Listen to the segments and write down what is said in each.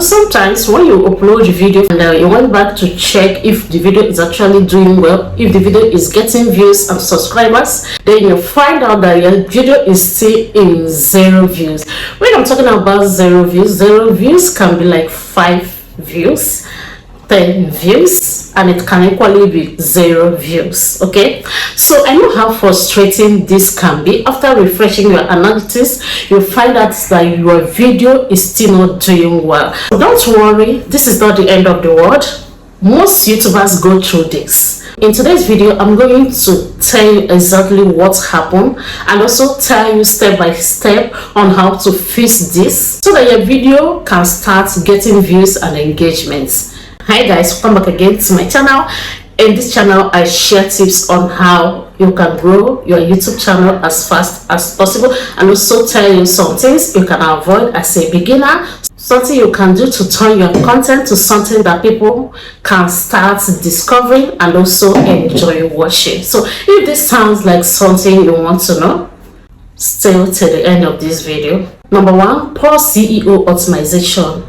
sometimes when you upload a video and you went back to check if the video is actually doing well, if the video is getting views and subscribers, then you find out that your video is still in 0 views. When I'm talking about 0 views can be like 5 views, 10 views, and it can equally be 0 views. Okay, so I know how frustrating this can be. After refreshing your analytics, you find out that your video is still not doing well. Don't worry, this is not the end of the world. Most YouTubers go through this. In today's video, I'm going to tell you exactly what happened and also tell you step by step on how to fix this so that your video can start getting views and engagements. Hi guys, welcome back again to my channel. In this channel, I share tips on how you can grow your YouTube channel as fast as possible, and also tell you some things you can avoid as a beginner, something you can do to turn your content to something that people can start discovering and also enjoy watching. So if this sounds like something you want to know, stay till the end of this video. Number 1, poor SEO optimization.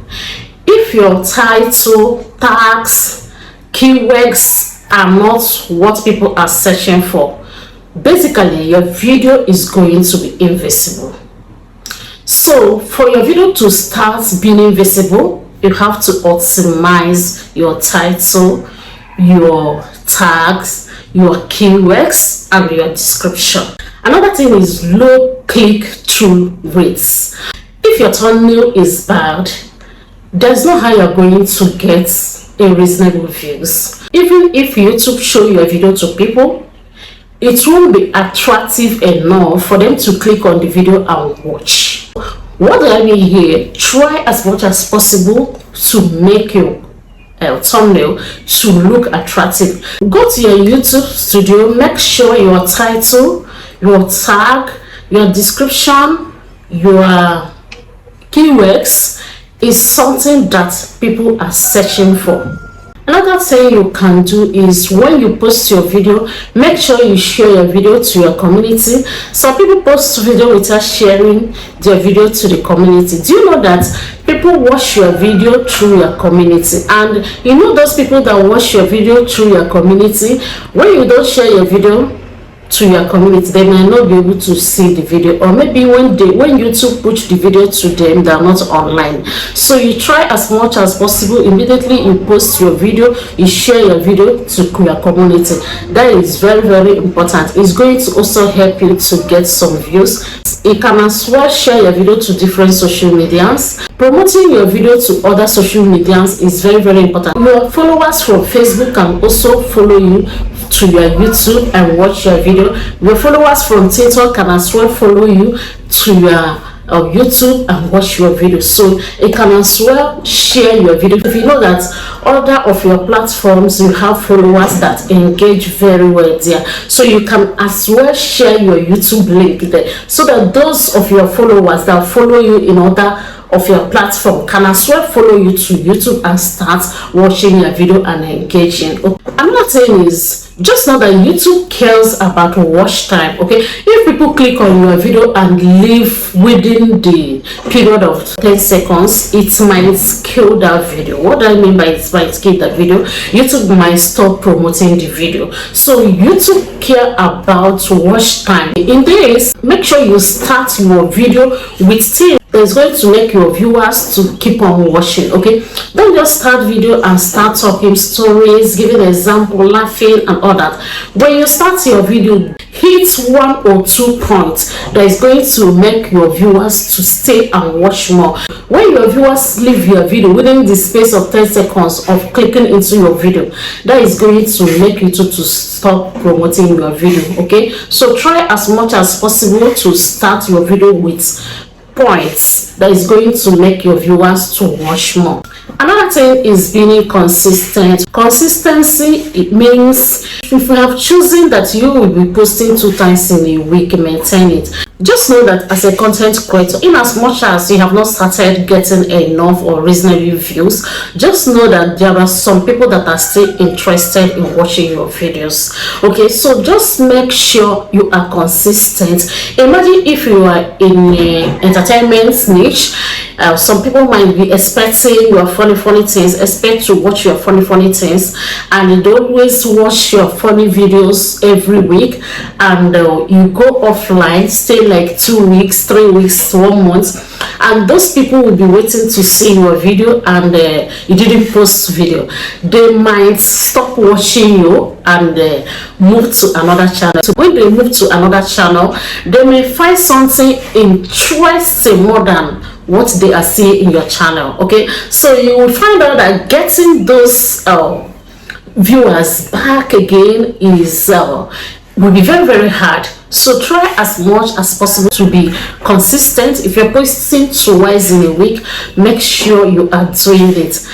If your title, tags, keywords are not what people are searching for, basically your video is going to be invisible. So for your video to start being invisible, you have to optimize your title, your tags, your keywords, and your description. Another thing is low click-through rates. If your thumbnail is bad, there's no how you're going to get a reasonable views. Even if YouTube show your video to people, it won't be attractive enough for them to click on the video and watch. What do I mean here? Try as much as possible to make your thumbnail to look attractive. Go to your YouTube studio, make sure your title, your tag, your description, your keywords is something that people are searching for. Another thing you can do is when you post your video, make sure you share your video to your community. Some people post video without sharing their video to the community. Do you know that people watch your video through your community? And you know those people that watch your video through your community, when you don't share your video to your community, they may not be able to see the video, or maybe when YouTube push the video to them, they are not online. So you try as much as possible, immediately you post your video, you share your video to your community. That is very, very important. It's going to also help you to get some views. You can as well share your video to different social medias. Promoting your video to other social medias is very, very important. Your followers from Facebook can also follow you to your YouTube and watch your video. Your followers from TikTok can as well follow you to your YouTube and watch your video. So you can as well share your video. If you know that other of your platforms you have followers that engage very well there, so you can as well share your YouTube link there, so that those of your followers that follow you in other of your platform can as well follow you to YouTube and start watching your video and engaging. Another thing is, just know that YouTube cares about watch time. Okay, if people click on your video and leave within the period of 10 seconds, it might kill that video. What do I mean by it might kill that video? YouTube might stop promoting the video. So YouTube care about watch time. In this, make sure you start your video with things that's going to make your viewers to keep on watching. Okay, don't just start video and start talking stories, giving example, laughing and all that. When you start your video, hit 1 or 2 points that is going to make your viewers to stay and watch more. When your viewers leave your video within the space of 10 seconds of clicking into your video, that is going to make YouTube to stop promoting your video. Okay, so try as much as possible to start your video with points that is going to make your viewers to watch more. Another thing is being consistent. Consistency, it means if you have chosen that you will be posting 2 times in a week, maintain it. Just know that as a content creator, in as much as you have not started getting enough or reasonable views, just know that there are some people that are still interested in watching your videos. Okay, so just make sure you are consistent. Imagine if you are in a entertainment niche. Some people might be expecting your funny things, expect to watch your funny things, and they always watch your funny videos every week, and you go offline, stay like 2 weeks, 3 weeks, 1 month, and those people will be waiting to see your video, and you didn't post video. They might stop watching you and move to another channel. So when they move to another channel, they may find something interesting more than what they are seeing in your channel. Okay, so you will find out that getting those viewers back again is will be very hard. So try as much as possible to be consistent. If you're posting twice in a week, make sure you are doing it.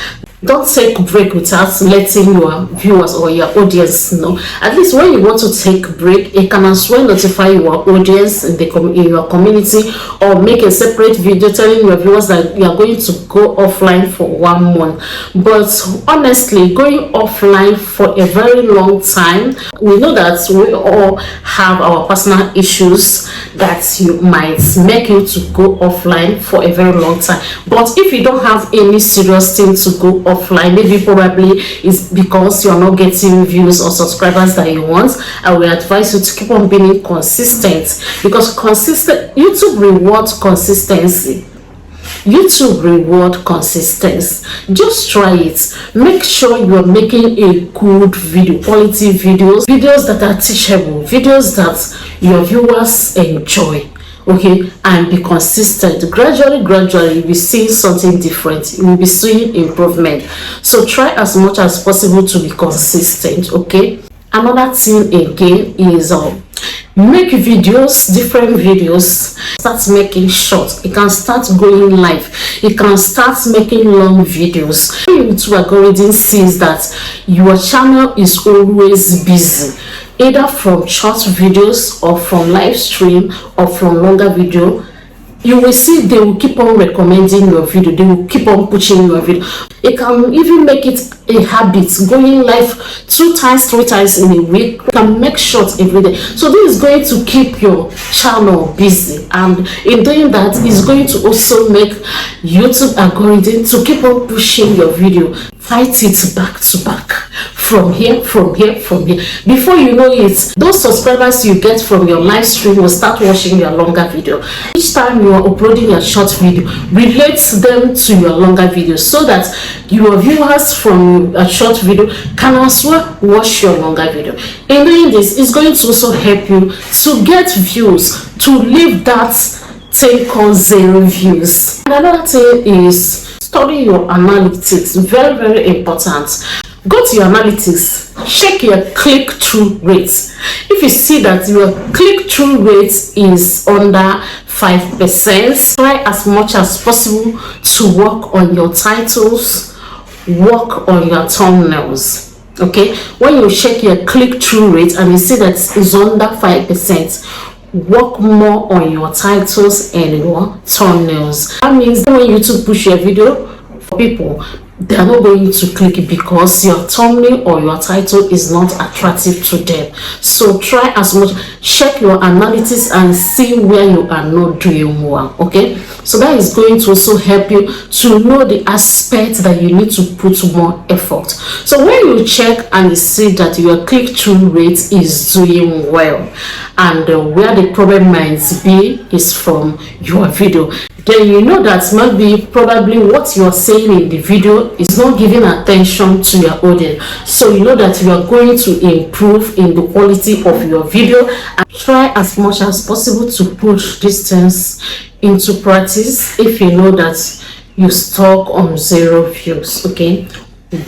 Don't take a break without letting your viewers or your audience know. At least when you want to take a break, you can as well notify your audience in your community, or make a separate video telling your viewers that you are going to go offline for 1 month. But honestly, going offline for a very long time, we know that we all have our personal issues that you might make you to go offline for a very long time. But if you don't have any serious thing to go offline, maybe probably it's because you're not getting views or subscribers that you want, I will advise you to keep on being consistent, because YouTube rewards consistency. YouTube reward consistency. Just try it. Make sure you are making a good video, quality videos that are teachable, videos that your viewers enjoy. Okay, and be consistent. Gradually you'll be seeing something different. You will be seeing improvement. So try as much as possible to be consistent. Okay, another thing again is make videos, different videos. Start making short. You can start going live. You can start making long videos. YouTube algorithm sees that your channel is always busy, either from short videos or from live stream or from longer video. You will see they will keep on recommending your video. They will keep on pushing your video. You can even make it a habit, going live 2 times, 3 times in a week. You can make shorts every day. So this is going to keep your channel busy, and in doing that, it's going to also make YouTube algorithm to keep on pushing your video. Fight it back to back, from here. Before you know it, those subscribers you get from your live stream will start watching your longer video. Each time you are uploading your short video, relate them to your longer video, so that your viewers from a short video can as well watch your longer video. In doing this, it's going to also help you to get views, to leave that thing called 0 views. Another thing is study your analytics. Very important. Go to your analytics, check your click-through rate. If you see that your click-through rate is under 5%, try as much as possible to work on your titles, work on your thumbnails. Okay, when you check your click-through rate and you see that it's under 5%, work more on your titles and your thumbnails. That means when YouTube push your video, for people, they are not going to click it because your thumbnail or your title is not attractive to them. So try as much, check your analytics and see where you are not doing well. Okay, so that is going to also help you to know the aspect that you need to put more effort. So when you check and you see that your click-through rate is doing well, and where the problem might be is from your video, then you know that maybe probably what you're saying in the video is not giving attention to your audience. So you know that you are going to improve in the quality of your video, and try as much as possible to put these things into practice. If you know that you stuck on 0 views, okay,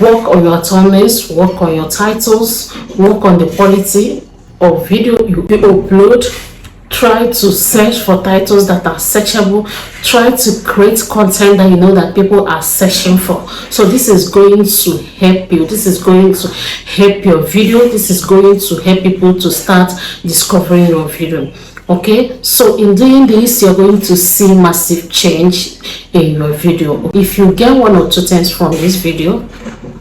work on your thumbnails, work on your titles, work on the quality of video you upload. Try to search for titles that are searchable. Try to create content that you know that people are searching for. So this is going to help you. This is going to help your video. This is going to help people to start discovering your video. Okay, so in doing this, you're going to see massive change in your video. If you get 1 or 2 things from this video,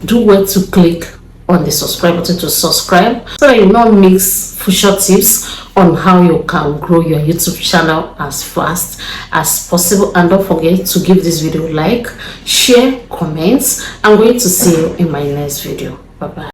do well to click on the subscribe button to subscribe, so that you not miss future tips on how you can grow your YouTube channel as fast as possible. And don't forget to give this video a like, share, comments. I'm going to see you in my next video. Bye bye.